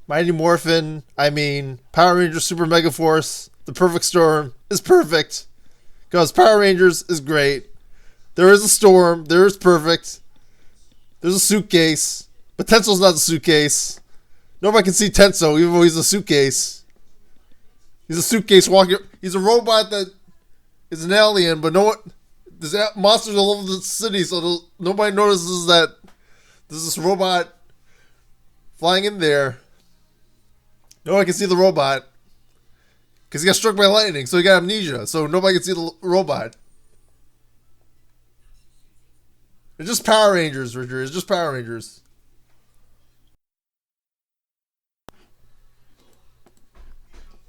Mighty Morphin, Power Rangers Super Megaforce, the perfect storm is perfect. Because Power Rangers is great. There is a storm, there is perfect. There's a suitcase, but Tenso's not a suitcase. Nobody can see Tenso, even though he's a suitcase. He's a suitcase walking. He's a robot that is an alien, but no one. There's monsters all over the city, so nobody notices that there's this robot flying in there. Nobody can see the robot because he got struck by lightning, so he got amnesia, so nobody can see the robot. It's just Power Rangers, Richard. It's just Power Rangers.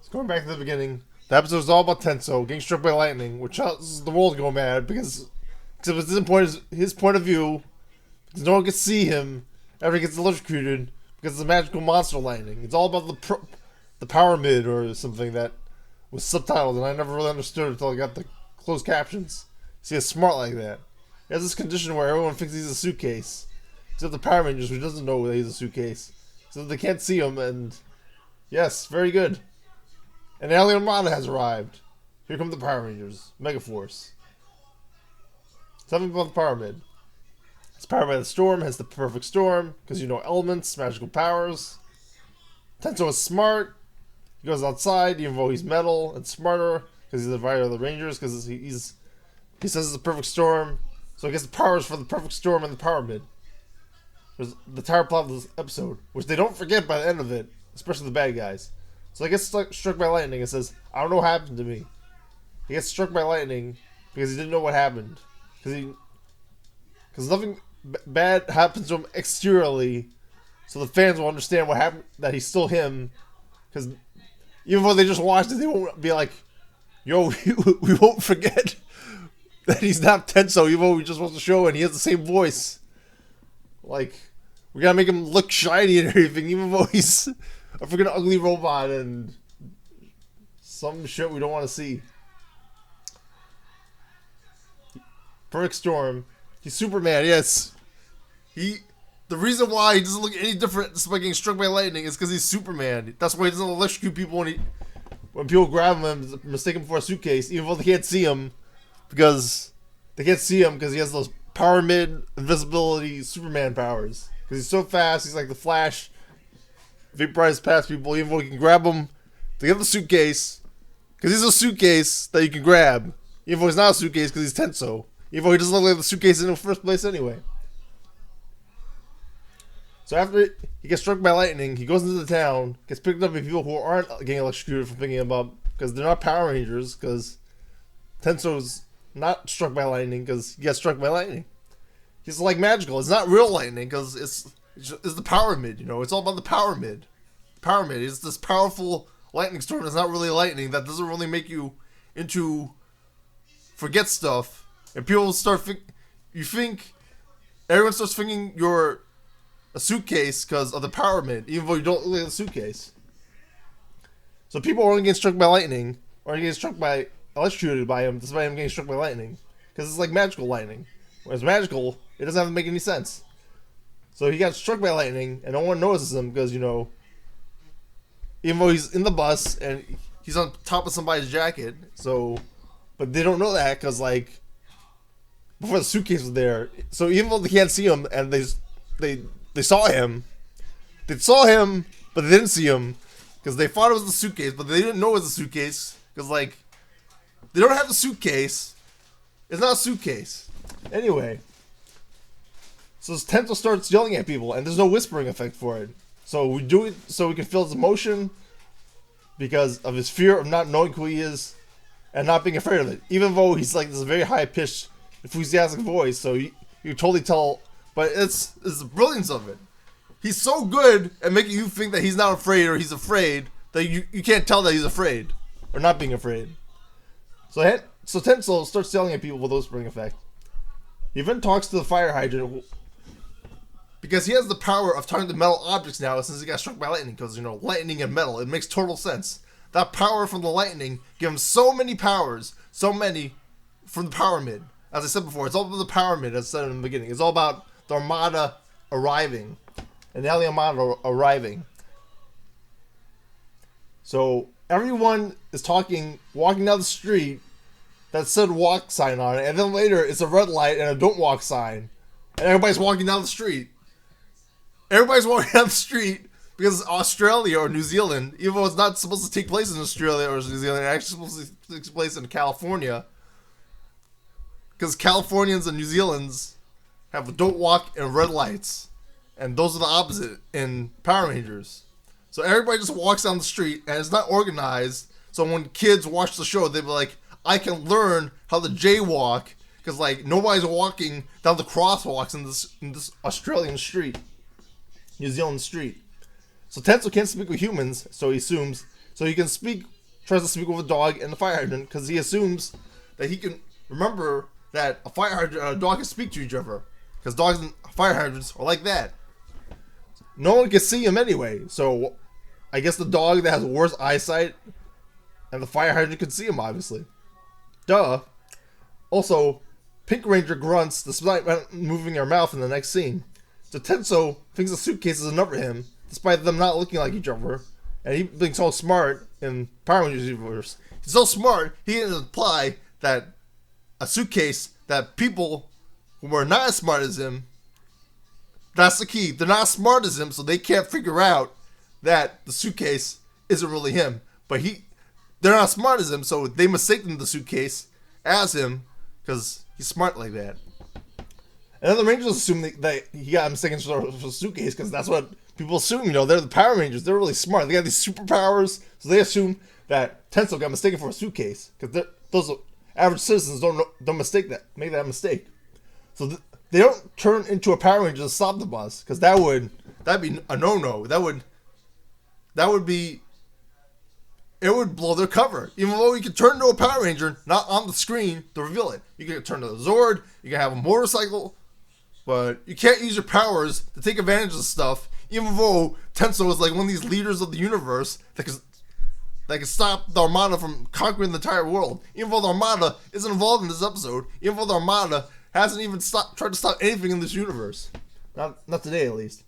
So going back to the beginning, the episode is all about Tenso getting struck by lightning, which causes the world to go mad because except it's his point of view, because no one can see him after he gets electrocuted because it's a magical monster lightning. It's all about the power mid or something that was subtitled, and I never really understood it until I got the closed captions. See, it's smart like that. He has this condition where everyone thinks he's a suitcase, except the Power Rangers, who doesn't know that he's a suitcase, so they can't see him. And yes, very good. And Alien Armada has arrived. Here come the Power Rangers, Megaforce. Something about the Power Mid. It's powered by the storm, has the perfect storm, because elements, magical powers. Tenso is smart. He goes outside, even though he's metal and smarter, because he's the fighter of the Rangers, because he says it's a perfect storm. So he gets the powers for the perfect storm and the Power Mid. There's the entire plot of this episode, which they don't forget by the end of it, especially the bad guys. So he gets struck by lightning and says, I don't know what happened to me. He gets struck by lightning because he didn't know what happened. Because nothing bad happens to him exteriorly, so the fans will understand what happened, that he's still him. Because even though they just watched it, they won't be like, yo, we won't forget that he's not Tenso, even though we just watched the show and he has the same voice. Like, we gotta make him look shiny and everything, even though he's a freaking ugly robot and some shit we don't want to see. Perfect Storm. He's Superman, yes. The reason why he doesn't look any different despite getting struck by lightning is because he's Superman. That's why he doesn't electrocute people when people grab him and mistake him for a suitcase, even though they can't see him. Because he has those power mid invisibility Superman powers. Because he's so fast, he's like the Flash. Vaporize past people, even though he can grab them to get the suitcase. Because he's a suitcase that you can grab. Even though he's not a suitcase because he's Tenso. Even though he doesn't look like the suitcase in the first place anyway. So after he gets struck by lightning, he goes into the town, gets picked up by people who aren't getting electrocuted for picking him up. Because they're not Power Rangers. Because Tenso's not struck by lightning because he gets struck by lightning. He's like magical. It's not real lightning because it's the power mid, It's all about the power mid. Power mid is this powerful lightning storm that's not really lightning, that doesn't really make you forget stuff. And people everyone starts thinking you're a suitcase because of the power mid, even though you don't look like a suitcase. So people are only getting struck by lightning, or getting electrocuted by him, despite him getting struck by lightning. Because it's like magical lightning. Whereas magical, it doesn't have to make any sense. So he got struck by lightning, and no one notices him because, even though he's in the bus and he's on top of somebody's jacket, but they don't know that because, before the suitcase was there. So even though they can't see him and they saw him, but they didn't see him because they thought it was the suitcase, but they didn't know it was a suitcase because, they don't have the suitcase. It's not a suitcase. Anyway. So Tenso starts yelling at people, and there's no whispering effect for it. So we do it so we can feel his emotion because of his fear of not knowing who he is and not being afraid of it. Even though he's like this very high-pitched, enthusiastic voice, so you totally tell. But it's the brilliance of it. He's so good at making you think that he's not afraid or he's afraid that you can't tell that he's afraid or not being afraid. So Tenso starts yelling at people with the whispering effect. He then talks to the fire hydrant because he has the power of talking to metal objects now since he got struck by lightning. Because, lightning and metal, it makes total sense. That power from the lightning gives him so many powers, so many from the power mid. As I said before, it's all about the power mid, as I said in the beginning. It's all about the Armada arriving and the Alien Armada arriving. So everyone is walking down the street that said walk sign on it, and then later it's a red light and a don't walk sign. And everybody's walking down the street. Everybody's walking down the street because Australia or New Zealand, even though it's not supposed to take place in Australia or New Zealand, it's actually supposed to take place in California. Because Californians and New Zealanders have don't walk and red lights. And those are the opposite in Power Rangers. So everybody just walks down the street and it's not organized. So when kids watch the show, they'll be like, I can learn how to jaywalk. Because like nobody's walking down the crosswalks in this Australian street. New Zealand street. So Tenso can't speak with humans, so he assumes. So he can tries to speak with a dog and the fire hydrant because he assumes that he can remember that a fire hydrant and a dog can speak to each other. Because dogs and fire hydrants are like that. No one can see him anyway, so I guess the dog that has worse eyesight and the fire hydrant can see him, obviously. Duh. Also, Pink Ranger grunts despite moving her mouth in the next scene. So Tenso thinks the suitcase is enough for him, despite them not looking like each other. And he being so smart in Power Rangers universe. He's so smart, he can imply that a suitcase that people who are not as smart as him, that's the key. They're not as smart as him, so they can't figure out that the suitcase isn't really him. But they're not as smart as him, so they mistake the suitcase as him because he's smart like that. And then the Rangers assume that he got mistaken for a suitcase because that's what people assume. You know, they're the Power Rangers. They're really smart. They got these superpowers, so they assume that Tenso got mistaken for a suitcase because those average citizens don't make that mistake. So they don't turn into a Power Ranger to stop the bus because that'd be a no-no. That would be. It would blow their cover. Even though you can turn into a Power Ranger, not on the screen to reveal it. You can turn to the Zord. You can have a motorcycle. But you can't use your powers to take advantage of stuff, even though Tenso is like one of these leaders of the universe that can stop the Armada from conquering the entire world. Even though the Armada isn't involved in this episode, even though the Armada hasn't even tried to stop anything in this universe. Not today, at least.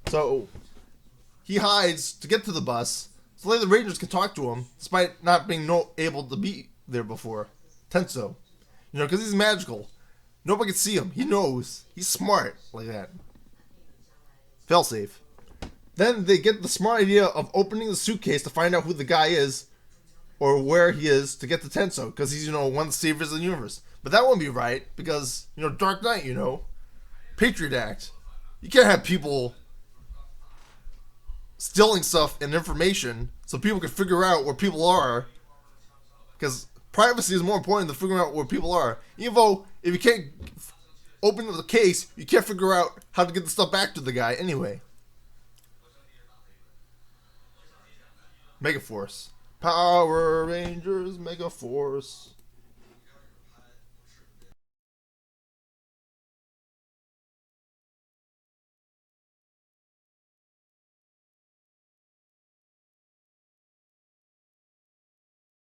So he hides to get to the bus, so later the Rangers can talk to him, despite not being able to be there before. Tenso. You know, because he's magical. Nobody can see him. He knows. He's smart like that. Failsafe. Then they get the smart idea of opening the suitcase to find out who the guy is or where he is to get to Tenso, because he's, one of the saviors of the universe. But that wouldn't be right because, Dark Knight, Patriot Act. You can't have people stealing stuff and information so people can figure out where people are, because privacy is more important than figuring out where people are. Even though if you can't open the case, you can't figure out how to get the stuff back to the guy anyway. Megaforce. Power Rangers Megaforce.